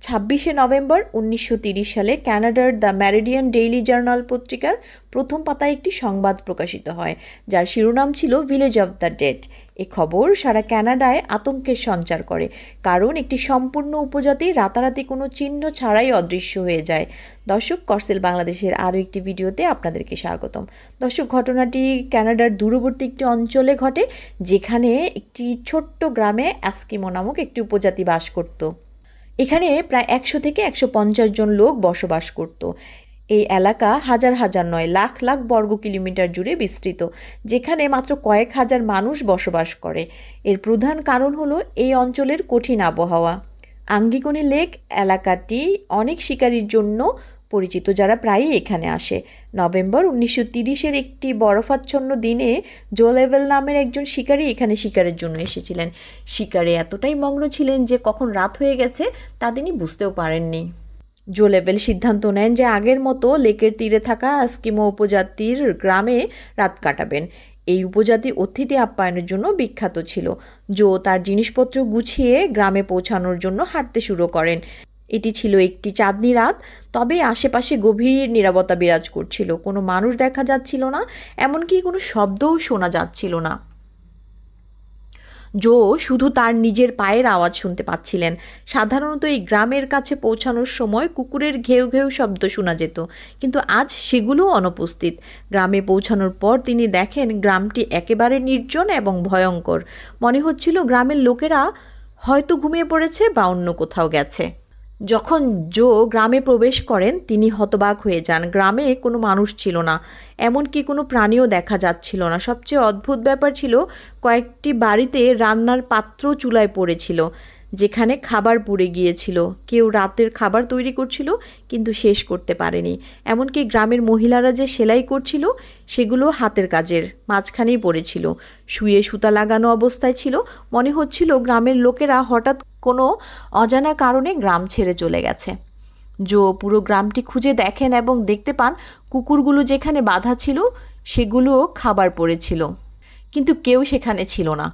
26শে November 1930 সালে কানাডার the Meridien daily journal পত্রিকার প্রথম পাতায় একটি সংবাদ প্রকাশিত হয়, যার শিরোনাম ছিল ভিলেজ অফ দ্য ডেড। এ খবর সারা কানাডায় আতঙ্কের সঞ্চার করে, কারণ একটি সম্পূর্ণ উপজাতি রাতারাতি কোনো চিহ্ন ছাড়াই অদৃশ্য হয়ে যায়। দর্শক, করসেল বাংলাদেশের আরও একটি ভিডিওতে আপনাদেরকে স্বাগতম। দর্শক, ঘটনাটি কানাডার দূরবর্তী একটি অঞ্চলে ঘটে, যেখানে একটি ছোট্ট গ্রামে এস্কিমো নামক একটি উপজাতি বাস করত। এখানে প্রায় 100 থেকে 150 জন লোক বসবাস করত। এই এলাকা হাজার হাজার নয়, লাখ লাখ বর্গ কিলোমিটার জুড়ে বিস্তৃত, যেখানে মাত্র কয়েক হাজার মানুষ বসবাস করে। এর প্রধান কারণ হলো এই অঞ্চলের কঠিন আবহাওয়া। আঙ্গিকনি লেক এলাকাটি অনেক শিকারীর জন্য পরিচিত, যারা প্রায়ই এখানে আসে। নভেম্বর 1930-এর একটি বরফাচ্ছন্ন দিনে জো লেভেল নামের একজন শিকারী এখানে শিকারের জন্য এসেছিলেন। শিকারে এতটাই মগ্ন ছিলেন যে কখন রাত হয়ে গেছে তা তিনি বুঝতেও পারেননি। জো লেভেল সিদ্ধান্ত নেন যে আগের মতো লেকের তীরে থাকা এস্কিমো উপজাতির গ্রামে রাত কাটাবেন। এই উপজাতি অতিথি আপ্যায়নের জন্য বিখ্যাত ছিল। জো তার জিনিসপত্র গুছিয়ে গ্রামে পৌঁছানোর জন্য হাঁটতে শুরু করেন। এটি ছিল একটি চাঁদনি রাত, তবে আশেপাশে গভীর নীরবতা বিরাজ করছিল। কোনো মানুষ দেখা যাচ্ছিল না, এমনকি কোনো শব্দও শোনা যাচ্ছিল না। জো শুধু তার নিজের পায়ের আওয়াজ শুনতে পাচ্ছিলেন। সাধারণত এই গ্রামের কাছে পৌঁছানোর সময় কুকুরের ঘেউ ঘেউ শব্দ শোনা যেত, কিন্তু আজ সেগুলোও অনুপস্থিত। গ্রামে পৌঁছানোর পর তিনি দেখেন গ্রামটি একেবারে নির্জন এবং ভয়ঙ্কর। মনে হচ্ছিল গ্রামের লোকেরা হয়তো ঘুমিয়ে পড়েছে বা অন্য কোথাও গেছে। যখন জো গ্রামে প্রবেশ করেন, তিনি হতবাক হয়ে যান। গ্রামে কোনো মানুষ ছিল না, এমনকি কোনো প্রাণীও দেখা যাচ্ছিল না। সবচেয়ে অদ্ভুত ব্যাপার ছিল, কয়েকটি বাড়িতে রান্নার পাত্র চুলায় পড়েছিল, যেখানে খাবার পুড়ে গিয়েছিল। কেউ রাতের খাবার তৈরি করছিল, কিন্তু শেষ করতে পারেনি। এমনকি গ্রামের মহিলারা যে সেলাই করছিল, সেগুলো হাতের কাজের মাঝখানেই পড়েছিল। শুয়ে সুতা লাগানো অবস্থায় ছিল। মনে হচ্ছিল গ্রামের লোকেরা হঠাৎ কোনো অজানা কারণে গ্রাম ছেড়ে চলে গেছে। জো পুরো গ্রামটি খুঁজে দেখেন এবং দেখতে পান কুকুরগুলো যেখানে বাঁধা ছিল সেগুলোও খাবার পড়েছিল, কিন্তু কেউ সেখানে ছিল না।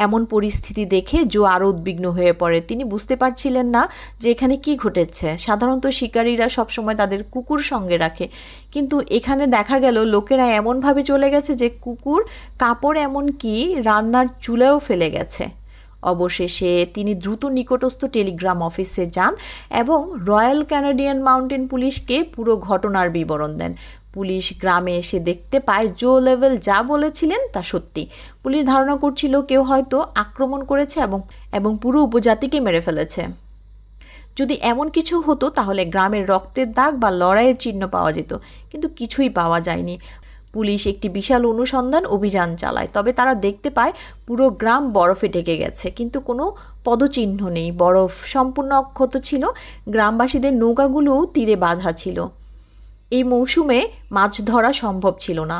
এমন পরিস্থিতি দেখে জো আরও উদ্বিগ্ন হয়ে পড়ে। তিনি বুঝতে পারছিলেন না যে এখানে কী ঘটেছে। সাধারণত শিকারীরা সবসময় তাদের কুকুর সঙ্গে রাখে, কিন্তু এখানে দেখা গেল লোকেরা এমনভাবে চলে গেছে যে কুকুর কাপড় এমনকি রান্নার চুলাও ফেলে গেছে। অবশেষে তিনি দ্রুত নিকটস্থ টেলিগ্রাম অফিসে যান এবং রয়্যাল কানাডিয়ান মাউন্টেন পুলিশকে পুরো ঘটনার বিবরণ দেন। পুলিশ গ্রামে এসে দেখতে পায় জো লেভেল যা বলেছিলেন তা সত্যি। পুলিশ ধারণা করছিল কেউ হয়তো আক্রমণ করেছে এবং পুরো উপজাতিকে মেরে ফেলেছে। যদি এমন কিছু হতো তাহলে গ্রামের রক্তের দাগ বা লড়াইয়ের চিহ্ন পাওয়া যেত, কিন্তু কিছুই পাওয়া যায়নি। পুলিশ একটি বিশাল অনুসন্ধান অভিযান চালায়, তবে তারা দেখতে পায় পুরো গ্রাম বরফে ঢেকে গেছে, কিন্তু কোনো পদচিহ্ন নেই। বরফ সম্পূর্ণ অক্ষত ছিল। গ্রামবাসীদের নৌকাগুলোও তীরে বাঁধা ছিল। এই মৌসুমে মাছ ধরা সম্ভব ছিল না।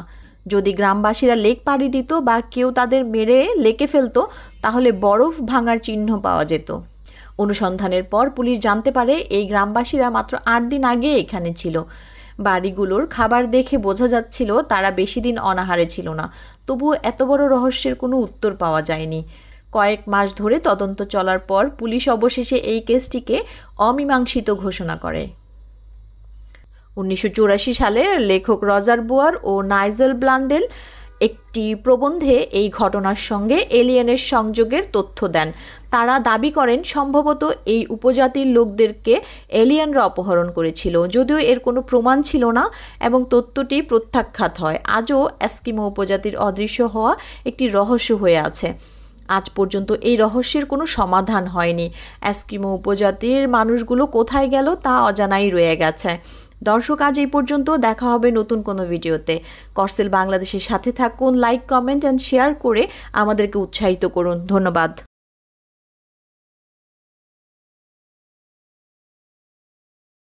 যদি গ্রামবাসীরা লেক পাড়ি দিত বা কেউ তাদের মেরে লেকে ফেলতো, তাহলে বরফ ভাঙার চিহ্ন পাওয়া যেত। অনুসন্ধানের পর পুলিশ জানতে পারে এই গ্রামবাসীরা মাত্র 8 দিন আগে এখানে ছিল। বাড়িগুলোর খাবার দেখে বোঝা যাচ্ছিল তারা বেশি দিন অনাহারে ছিল না। তবুও এত বড় রহস্যের কোনো উত্তর পাওয়া যায়নি। কয়েক মাস ধরে তদন্ত চলার পর পুলিশ অবশেষে এই কেসটিকে অমীমাংসিত ঘোষণা করে। 1984 সালে লেখক রজার বোয়ার ও নাইজেল ব্লান্ডেল একটি প্রবন্ধে এই ঘটনার সঙ্গে এলিয়েনের সংযোগের তথ্য দেন। তারা দাবি করেন সম্ভবত এই উপজাতির লোকদেরকে এলিয়েনরা অপহরণ করেছিল, যদিও এর কোনো প্রমাণ ছিল না এবং তথ্যটি প্রত্যাখ্যাত হয়। আজও এস্কিমো উপজাতির অদৃশ্য হওয়া একটি রহস্য হয়ে আছে। আজ পর্যন্ত এই রহস্যের কোনো সমাধান হয়নি। এস্কিমো উপজাতির মানুষগুলো কোথায় গেল তা অজানাই রয়ে গেছে। দর্শক, আজ এই পর্যন্ত। দেখা হবে নতুন কোনো ভিডিওতে। করসেল বাংলাদেশের সাথে থাকুন, লাইক, কমেন্ট অ্যান্ড শেয়ার করে আমাদেরকে উৎসাহিত করুন। ধন্যবাদ।